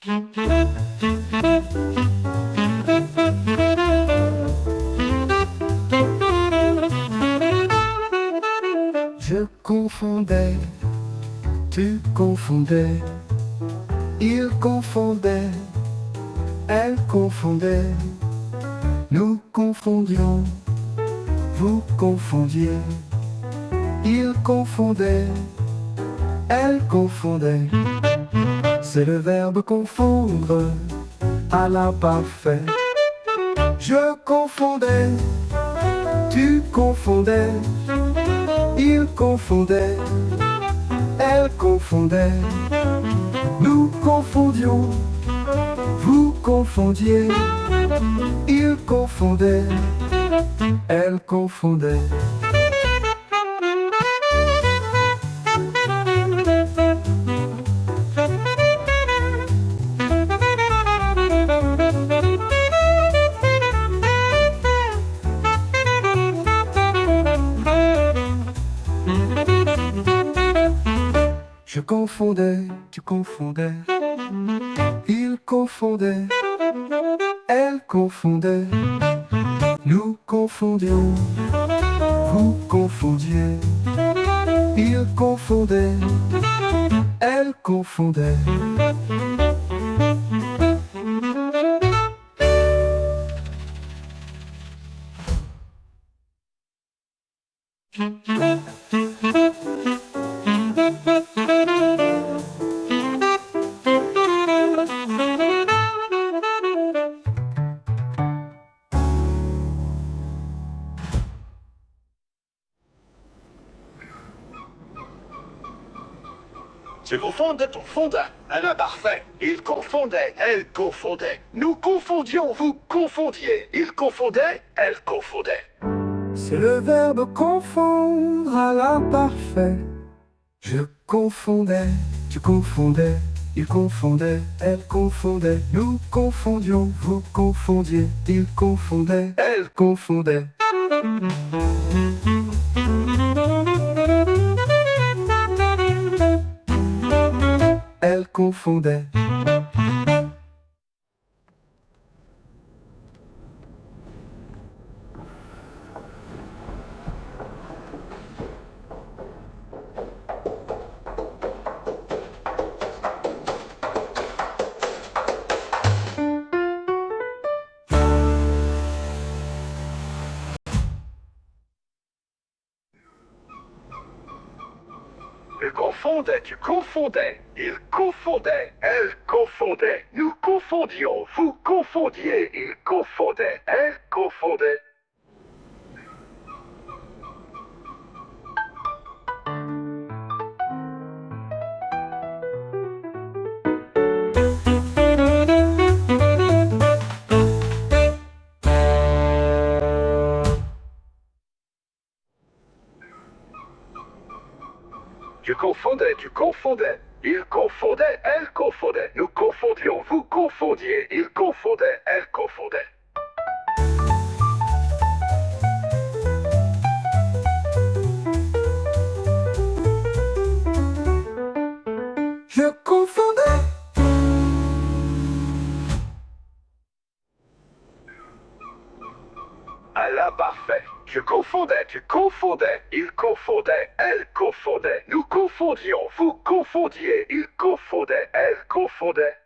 Je confondais, tu confondais, il confondait, elle confondait, nous confondions, vous confondiez, il confondait, elle confondait. C'est le verbe confondre à l'imparfait. Je confondais, tu confondais, il confondait, elle confondait, nous confondions, vous confondiez, il confondait, elle confondait. Je confondais, tu confondais, il confondait, elle confondait, nous confondions, vous confondiez, il confondait, elle confondait. Tu confondais ton fondant à l'imparfait. Il confondait, elle confondait. Nous confondions, vous confondiez. Il confondait, elle confondait. C'est le verbe confondre à l'imparfait. Je confondais, tu confondais, il confondait, elle confondait, nous confondions, vous confondiez, il confondait, elle confondait. Elle confondait. Il confondait, tu confondais. Il confondait, elle confondait. Nous confondions, vous confondiez. Il confondait, elle confondait. Je confondais, tu confondais. Il confondait, elle confondait. Nous confondions, vous confondiez. Il confondait, elle confondait. Je confondais. À l'imparfait. Je confondais, tu confondais. Il confondait, elle confondait. Nous confondions, vous confondiez. Il confondait, elle confondait.